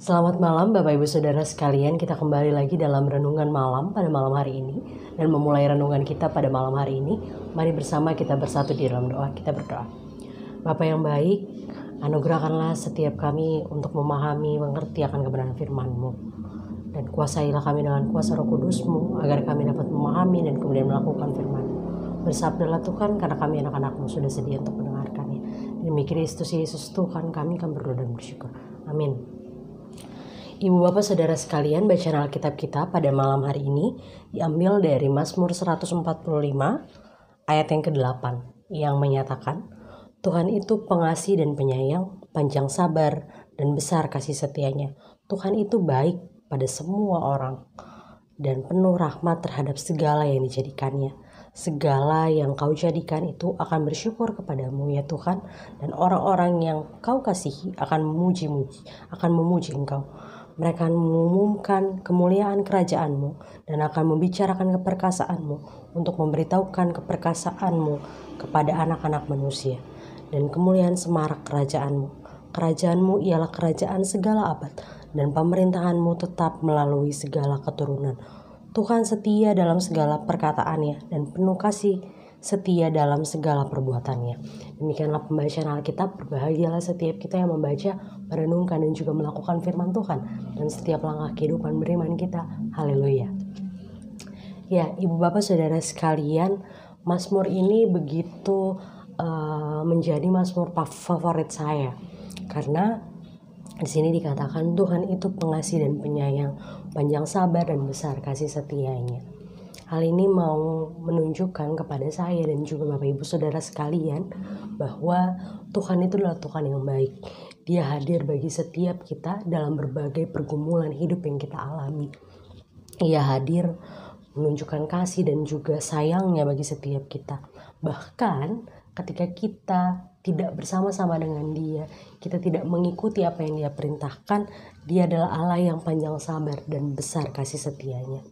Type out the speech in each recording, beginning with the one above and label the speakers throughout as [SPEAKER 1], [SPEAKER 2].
[SPEAKER 1] Selamat malam Bapak Ibu Saudara sekalian, kita kembali lagi dalam renungan malam pada malam hari ini. Dan memulai renungan kita pada malam hari ini, mari bersama kita bersatu di dalam doa. Kita berdoa. Bapa yang baik, anugerahkanlah setiap kami untuk memahami, mengerti akan kebenaran firman-Mu. Dan kuasailah kami dengan kuasa Roh Kudus-Mu, agar kami dapat memahami dan kemudian melakukan firman-Mu. Bersabdalah Tuhan, karena kami anak-anak-Mu sudah sedia untuk mendengarkannya. Demi Kristus Yesus Tuhan kami akan berdoa dan bersyukur. Amin. Ibu bapak saudara sekalian, bacaan Alkitab kita pada malam hari ini diambil dari Mazmur 145 ayat yang ke-8 yang menyatakan, Tuhan itu pengasih dan penyayang, panjang sabar dan besar kasih setianya. Tuhan itu baik pada semua orang dan penuh rahmat terhadap segala yang dijadikannya. Segala yang kau jadikan itu akan bersyukur kepadamu ya Tuhan, dan orang-orang yang kau kasihi akan memuji engkau. Mereka akan mengumumkan kemuliaan kerajaan-Mu dan akan membicarakan keperkasaanmu untuk memberitahukan keperkasaanmu kepada anak-anak manusia dan kemuliaan semarak kerajaan-Mu. Kerajaan-Mu ialah kerajaan segala abad dan pemerintahan-Mu tetap melalui segala keturunan. Tuhan setia dalam segala perkataannya dan penuh kasih setia dalam segala perbuatannya. Demikianlah pembacaan Alkitab. Berbahagialah setiap kita yang membaca, merenungkan dan juga melakukan firman Tuhan dan setiap langkah kehidupan beriman kita. Haleluya. Ya, ibu bapak saudara sekalian, Mazmur ini begitu menjadi Mazmur favorit saya, karena di sini dikatakan Tuhan itu pengasih dan penyayang, panjang sabar dan besar kasih setianya. Hal ini mau menunjukkan kepada saya dan juga Bapak Ibu Saudara sekalian bahwa Tuhan itu adalah Tuhan yang baik. Dia hadir bagi setiap kita dalam berbagai pergumulan hidup yang kita alami. Ia hadir menunjukkan kasih dan juga sayangnya bagi setiap kita. Bahkan ketika kita tidak bersama-sama dengan Dia, kita tidak mengikuti apa yang Dia perintahkan, Dia adalah Allah yang panjang sabar dan besar kasih setianya.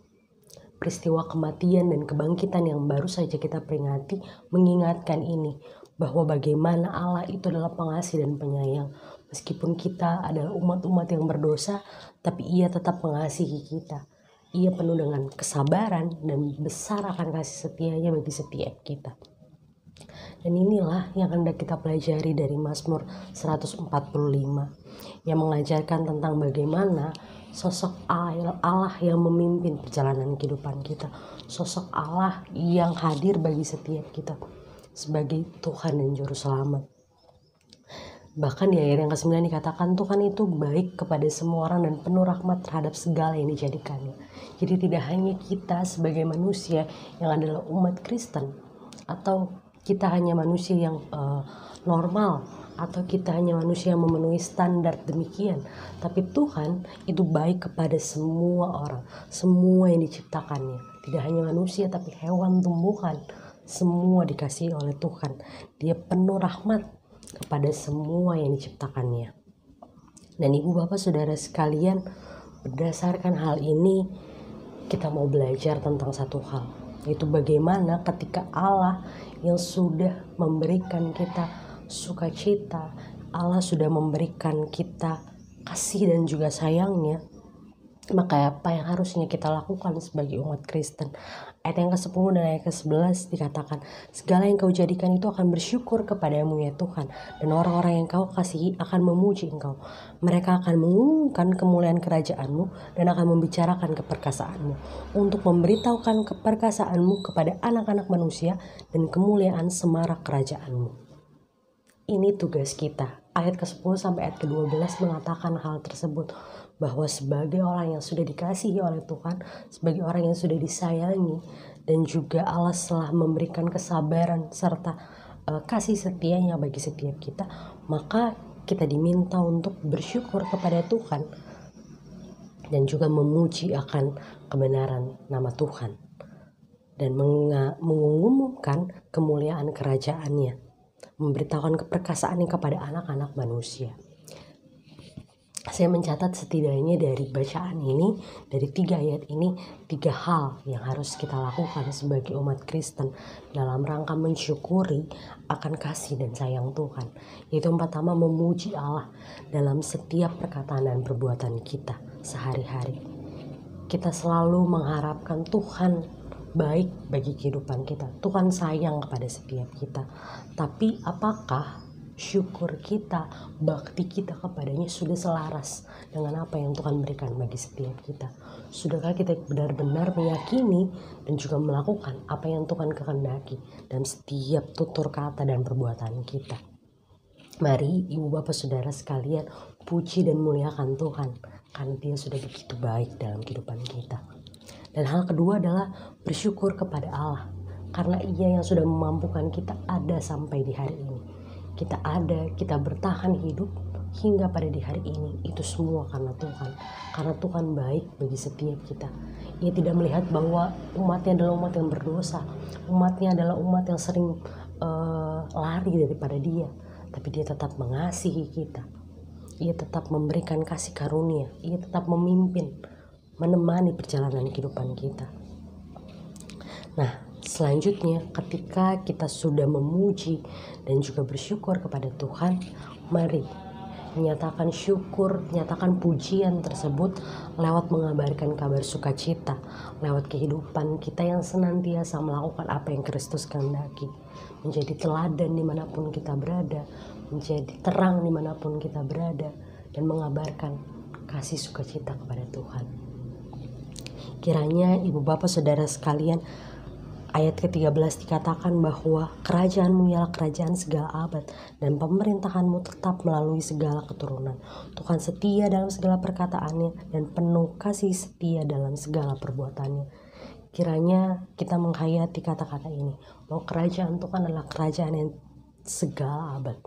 [SPEAKER 1] Peristiwa kematian dan kebangkitan yang baru saja kita peringati mengingatkan ini, bahwa bagaimana Allah itu adalah pengasih dan penyayang. Meskipun kita adalah umat-umat yang berdosa, tapi Ia tetap mengasihi kita. Ia penuh dengan kesabaran dan besar akan kasih setianya bagi setiap kita. Dan inilah yang hendak kita pelajari dari Mazmur 145 yang mengajarkan tentang bagaimana sosok Allah yang memimpin perjalanan kehidupan kita. Sosok Allah yang hadir bagi setiap kita sebagai Tuhan dan Juru Selamat. Bahkan di ayat yang ke-9 dikatakan Tuhan itu baik kepada semua orang dan penuh rahmat terhadap segala yang dijadikannya. Jadi tidak hanya kita sebagai manusia yang adalah umat Kristen, atau kita hanya manusia yang normal, atau kita hanya manusia yang memenuhi standar demikian, tapi Tuhan itu baik kepada semua orang, semua yang diciptakannya. Tidak hanya manusia tapi hewan, tumbuhan, semua dikasihi oleh Tuhan. Dia penuh rahmat kepada semua yang diciptakannya. Dan ibu bapak saudara sekalian, berdasarkan hal ini kita mau belajar tentang satu hal, yaitu bagaimana ketika Allah yang sudah memberikan kita sukacita, Allah sudah memberikan kita kasih dan juga sayangnya, maka apa yang harusnya kita lakukan sebagai umat Kristen? Ayat yang ke-10 dan ayat ke-11 dikatakan, segala yang kau jadikan itu akan bersyukur kepadamu ya Tuhan, dan orang-orang yang kau kasihi akan memuji engkau. Mereka akan mengumumkan kemuliaan kerajaan-Mu dan akan membicarakan keperkasaanmu, untuk memberitahukan keperkasaanmu kepada anak-anak manusia dan kemuliaan semarak kerajaan-Mu. Ini tugas kita. Ayat ke-10 sampai ayat ke-12 mengatakan hal tersebut, bahwa sebagai orang yang sudah dikasihi oleh Tuhan, sebagai orang yang sudah disayangi, dan juga Allah telah memberikan kesabaran serta kasih setianya bagi setiap kita, maka kita diminta untuk bersyukur kepada Tuhan dan juga memuji akan kebenaran nama Tuhan dan mengumumkan kemuliaan kerajaannya, memberitahukan keperkasaannya kepada anak-anak manusia. Saya mencatat setidaknya dari bacaan ini, dari 3 ayat ini, 3 hal yang harus kita lakukan sebagai umat Kristen dalam rangka mensyukuri akan kasih dan sayang Tuhan. Yaitu yang pertama, memuji Allah dalam setiap perkataan dan perbuatan kita sehari-hari. Kita selalu mengharapkan Tuhan baik bagi kehidupan kita. Tuhan sayang kepada setiap kita. Tapi apakah syukur kita, bakti kita kepadanya sudah selaras dengan apa yang Tuhan berikan bagi setiap kita? Sudahkah kita benar-benar meyakini dan juga melakukan apa yang Tuhan kehendaki dalam setiap tutur kata dan perbuatan kita? Mari ibu bapak saudara sekalian puji dan muliakan Tuhan karena Dia sudah begitu baik dalam kehidupan kita. Dan hal kedua adalah bersyukur kepada Allah karena Ia yang sudah memampukan kita ada sampai di hari ini. Kita ada, kita bertahan hidup hingga pada di hari ini. Itu semua karena Tuhan. Karena Tuhan baik bagi setiap kita. Ia tidak melihat bahwa umatnya adalah umat yang berdosa. Umatnya adalah umat yang sering lari daripada Dia. Tapi Dia tetap mengasihi kita. Ia tetap memberikan kasih karunia. Ia tetap memimpin, menemani perjalanan kehidupan kita. Nah, selanjutnya ketika kita sudah memuji dan juga bersyukur kepada Tuhan, mari menyatakan syukur, menyatakan pujian tersebut lewat mengabarkan kabar sukacita, lewat kehidupan kita yang senantiasa melakukan apa yang Kristus kehendaki, menjadi teladan dimanapun kita berada, menjadi terang dimanapun kita berada, dan mengabarkan kasih sukacita kepada Tuhan. Kiranya ibu bapak saudara sekalian, ayat ke-13 dikatakan bahwa kerajaanmu ialah kerajaan segala abad dan pemerintahanmu tetap melalui segala keturunan. Tuhan setia dalam segala perkataannya dan penuh kasih setia dalam segala perbuatannya. Kiranya kita menghayati kata-kata ini, bahwa kerajaan Tuhan adalah kerajaan yang segala abad.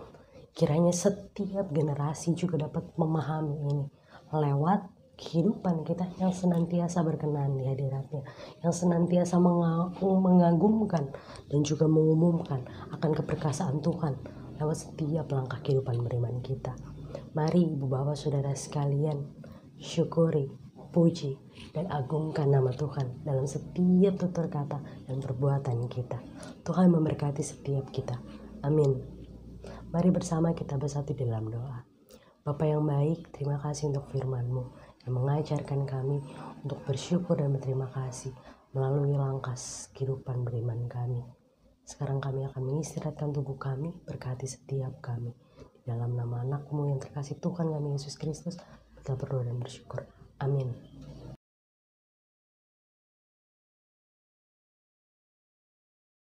[SPEAKER 1] Kiranya setiap generasi juga dapat memahami ini lewat kehidupan kita yang senantiasa berkenan di hadiratnya, yang senantiasa mengagumkan dan juga mengumumkan akan keperkasaan Tuhan lewat setiap langkah kehidupan beriman kita. Mari ibu bapak saudara sekalian, syukuri, puji, dan agungkan nama Tuhan dalam setiap tutur kata dan perbuatan kita. Tuhan memberkati setiap kita. Amin. Mari bersama kita bersatu dalam doa. Bapa yang baik, terima kasih untuk firman-Mu yang mengajarkan kami untuk bersyukur dan berterima kasih melalui langkah kehidupan beriman kami. Sekarang kami akan mengistirahatkan tubuh kami, berkati setiap kami. Di dalam nama anak-Mu yang terkasih Tuhan kami Yesus Kristus, kita berdoa dan bersyukur. Amin.